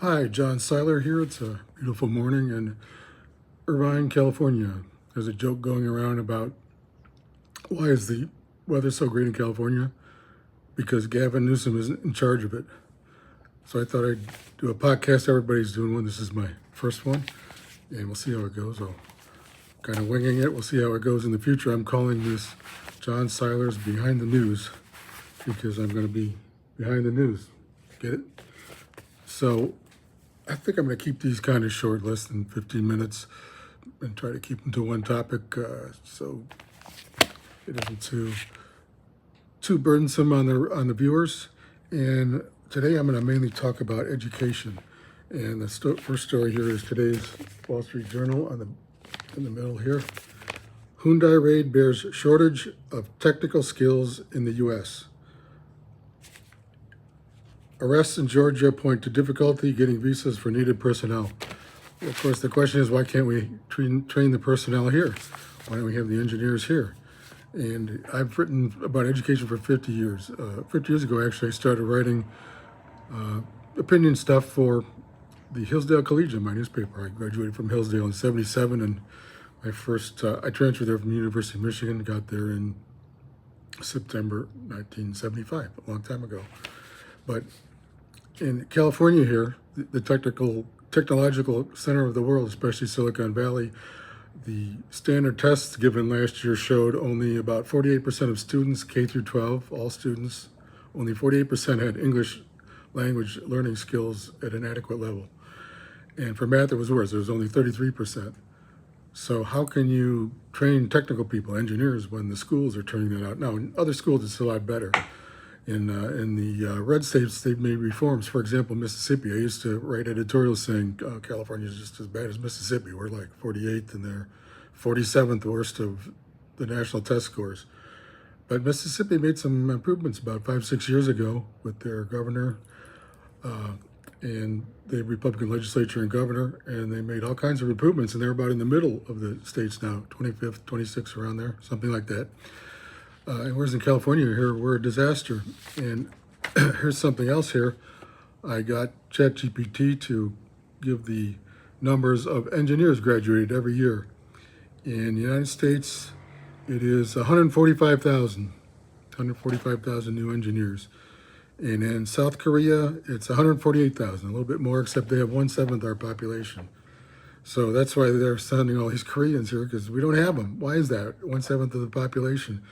Hi, John Seiler here. It's a beautiful morning in Irvine, California. There's a joke going around about why is the weather so great in California? Because Gavin Newsom isn't in charge of it. So I thought I'd do a podcast. Everybody's doing one. This is my first one, and we'll see how it goes. I'll kind of winging it. We'll see how it goes in the future. I'm calling this John Seiler's Behind the News because I'm going to be behind the news. Get it? So I think I'm going to keep these kind of short, less than 15 minutes, and try to keep them to one topic, so it isn't too burdensome on the viewers. And today I'm going to mainly talk about education. And the first story here is today's Wall Street Journal in the middle here. Hyundai raid bears shortage of technical skills in the U.S. Arrests in Georgia point to difficulty getting visas for needed personnel. Well, of course, the question is, why can't we train the personnel here? Why don't we have the engineers here? And I've written about education for 50 years. 50 years ago, actually, I started writing opinion stuff for the Hillsdale Collegian, my newspaper. I graduated from Hillsdale in '77, and I transferred there from the University of Michigan, got there in September 1975, a long time ago. But in California here, the technological center of the world, especially Silicon Valley, the standard tests given last year showed only about 48% of students, K through 12, all students, only 48% had English language learning skills at an adequate level. And for math, it was worse. It was only 33%. So how can you train technical people, engineers, when the schools are turning that out? Now, in other schools, it's a lot better. In the red states, they've made reforms. For example, Mississippi, I used to write editorials saying California is just as bad as Mississippi. We're like 48th and they're 47th worst of the national test scores. But Mississippi made some improvements about 5-6 years ago with their governor and the Republican legislature and governor, and they made all kinds of improvements, and they're about in the middle of the states now, 25th, 26th, around there, something like that. And whereas in California here, we're a disaster. And here's something else here. I got ChatGPT to give the numbers of engineers graduated every year. In the United States, it is 145,000 new engineers. And in South Korea, it's 148,000, a little bit more, except they have 1/7 our population. So that's why they're sending all these Koreans here, because we don't have them. Why is that? 1/7 of the population.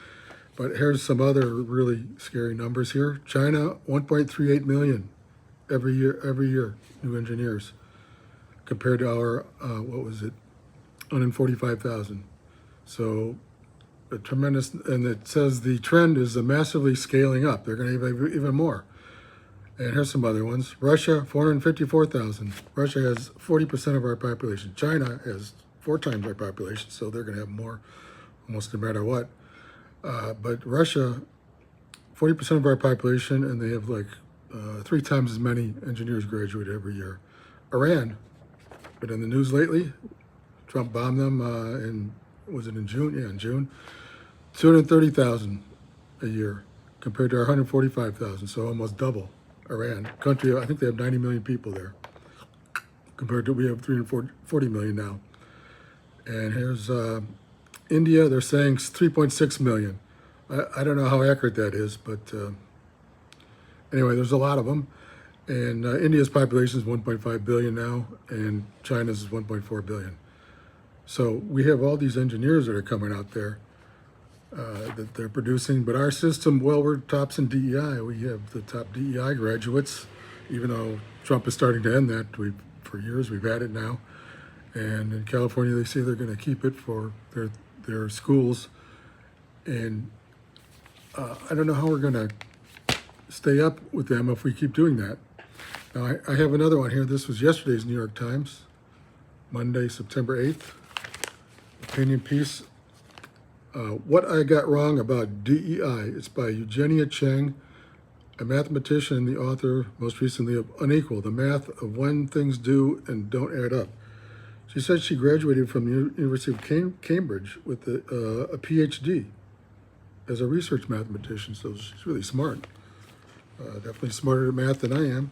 But here's some other really scary numbers here. China, 1.38 million every year, new engineers, compared to our, 145,000. So a tremendous, and it says the trend is massively scaling up. They're going to have even more. And here's some other ones. Russia, 454,000. Russia has 40% of our population. China has 4 times our population, so they're going to have more almost no matter what. But Russia, 40% of our population, and they have like 3 times as many engineers graduate every year. Iran, been in the news lately. Trump bombed them in June? Yeah, in June. 230,000 a year compared to our 145,000, so almost double. Iran, country, I think they have 90 million people there compared to we have 340 million now. And here's India, they're saying 3.6 million. I don't know how accurate that is, but anyway, there's a lot of them. And India's population is 1.5 billion now, and China's is 1.4 billion. So we have all these engineers that are coming out there that they're producing. But our system, well, we're tops in DEI. We have the top DEI graduates, even though Trump is starting to end that. For years, we've had it now. And in California, they say they're going to keep it for their schools. And I don't know how we're going to stay up with them if we keep doing that. Now, I have another one here. This was yesterday's New York Times, Monday, September 8th. Opinion piece. What I Got Wrong About DEI. It's by Eugenia Cheng, a mathematician and the author, most recently, of Unequal, the math of when things do and don't add up. She said she graduated from the University of Cambridge with a PhD as a research mathematician, so she's really smart. Definitely smarter at math than I am.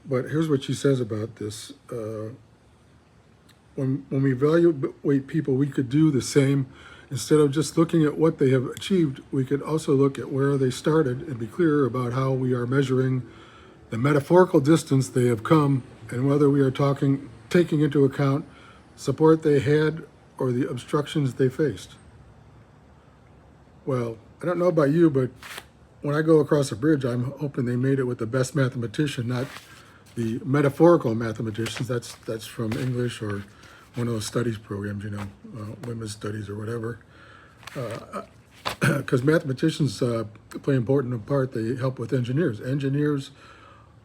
But here's what she says about this. When we evaluate people, we could do the same. Instead of just looking at what they have achieved, we could also look at where they started and be clearer about how we are measuring the metaphorical distance they have come and whether we are taking into account support they had or the obstructions they faced. Well, I don't know about you, but when I go across a bridge, I'm hoping they made it with the best mathematician, not the metaphorical mathematicians. That's from English or one of those studies programs, women's studies or whatever. Because mathematicians play an important part. They help with engineers. Engineers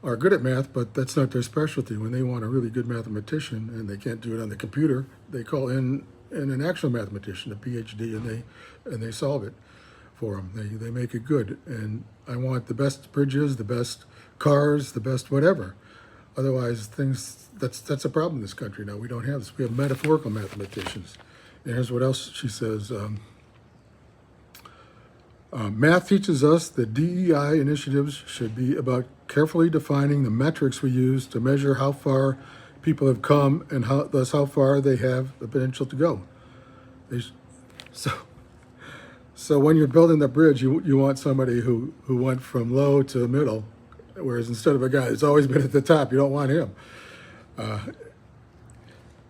are good at math, but that's not their specialty. When they want a really good mathematician and they can't do it on the computer, they call in an actual mathematician, a PhD, and they solve it for them. They make it good. And I want the best bridges, the best cars, the best whatever. Otherwise, that's a problem in this country now. We don't have this. We have metaphorical mathematicians. And here's what else she says. Math teaches us that DEI initiatives should be about carefully defining the metrics we use to measure how far people have come and thus how far they have the potential to go. So when you're building the bridge, you want somebody who went from low to middle, whereas instead of a guy that's always been at the top, you don't want him.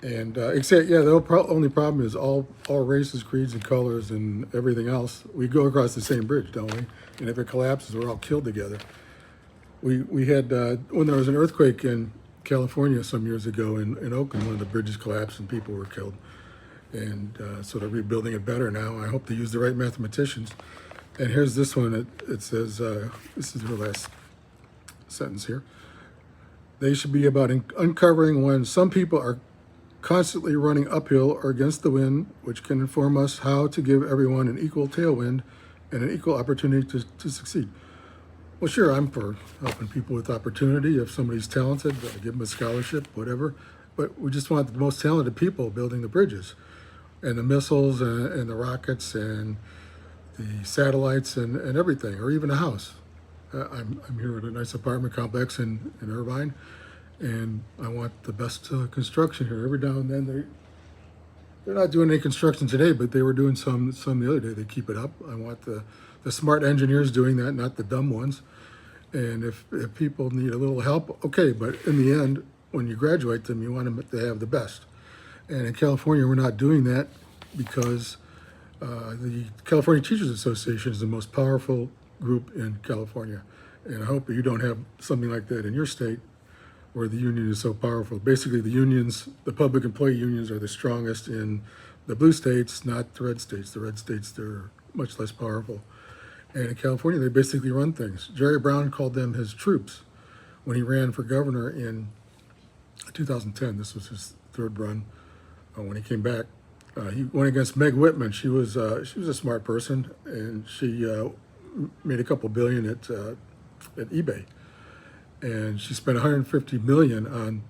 Except, the only problem is all races, creeds, and colors, and everything else. We go across the same bridge, don't we? And if it collapses, we're all killed together. We had when there was an earthquake in California some years ago in Oakland, one of the bridges collapsed and people were killed. And so they're rebuilding it better now. I hope they use the right mathematicians. And here's this one. It says, this is her last sentence here. They should be about uncovering when some people are constantly running uphill or against the wind, which can inform us how to give everyone an equal tailwind and an equal opportunity to succeed. Well, sure, I'm for helping people with opportunity. If somebody's talented, give them a scholarship, whatever. But we just want the most talented people building the bridges and the missiles and the rockets and the satellites and everything, or even a house. I'm here at a nice apartment complex in Irvine, and I want the best construction here. Every now and then they're not doing any construction today, but they were doing some the other day. They keep it up. I want the smart engineers doing that, not the dumb ones. And if people need a little help, okay, but in the end, when you graduate them, you want them to have the best. And in California, we're not doing that because the California Teachers Association is the most powerful group in California. And I hope you don't have something like that in your state where the union is so powerful. Basically, the public employee unions are the strongest in the blue states, not the red states. The red states, they're much less powerful. And in California, they basically run things. Jerry Brown called them his troops when he ran for governor in 2010. This was his third run. When he came back, he went against Meg Whitman. She was a smart person, and she made a couple billion at eBay, and she spent 150 million on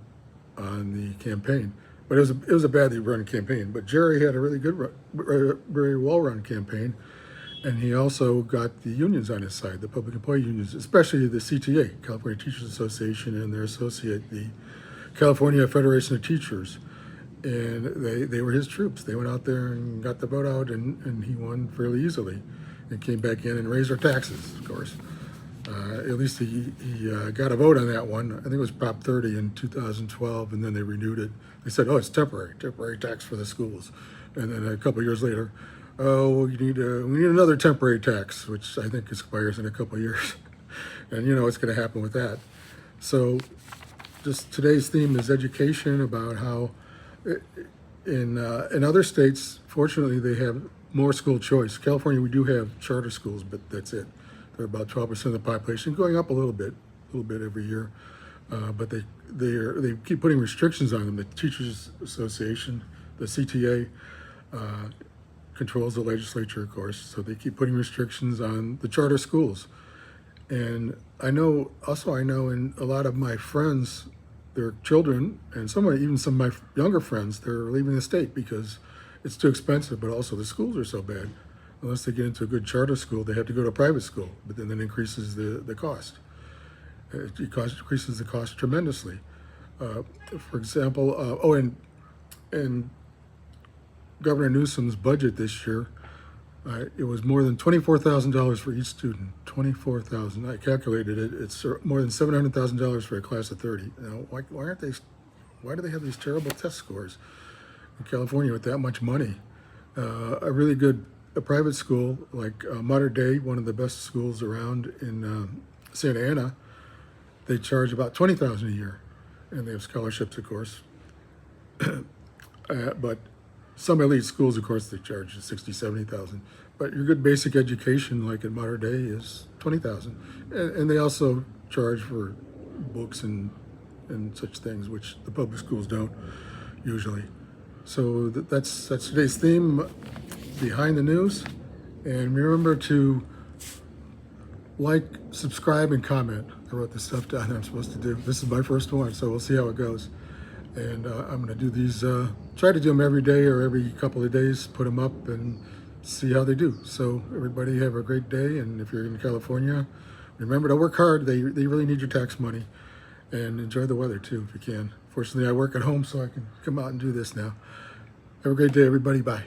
the campaign. But it was a badly run campaign. But Jerry had a really good, very well run campaign, and he also got the unions on his side, the public employee unions, especially the CTA, California Teachers Association, and their associate, the California Federation of Teachers. And they were his troops. They went out there and got the vote out, and he won fairly easily and came back in and raised our taxes, of course. At least he got a vote on that one. I think it was Prop 30 in 2012, and then they renewed it. They said, oh, it's temporary tax for the schools. And then a couple of years later, oh, we need another temporary tax, which I think expires in a couple of years. And you know what's going to happen with that. So just today's theme is education, about how in other states, fortunately, they have more school choice. California, we do have charter schools, but that's it. They're about 12% of the population, going up a little bit every year. But they keep putting restrictions on them. The Teachers Association, the CTA, controls the legislature, of course, so they keep putting restrictions on the charter schools. And I know in a lot of my friends, their children, and even some of my younger friends, they're leaving the state because it's too expensive, but also the schools are so bad. Unless they get into a good charter school, they have to go to a private school, but then that increases the cost. increases the cost tremendously. For example, and Governor Newsom's budget this year, it was more than $24,000 for each student. $24,000. I calculated it. It's more than $700,000 for a class of 30. Now, why aren't they? Why do they have these terrible test scores in California with that much money? A really good private school like Mater Dei, one of the best schools around in Santa Ana, they charge about $20,000 a year, and they have scholarships, of course. But some elite schools, of course, they charge $60,000, $70,000. But your good basic education, like at Mater Dei, is $20,000, and they also charge for books and such things, which the public schools don't usually. So that's today's theme, Behind the News. And remember to like, subscribe, and comment. I wrote this stuff down that I'm supposed to do. This is my first one, so we'll see how it goes. And I'm going to do these, try to do them every day or every couple of days, put them up and see how they do. So everybody have a great day. And if you're in California, remember to work hard. They really need your tax money. And enjoy the weather too, if you can. Fortunately, I work at home, so I can come out and do this now. Have a great day, everybody. Bye.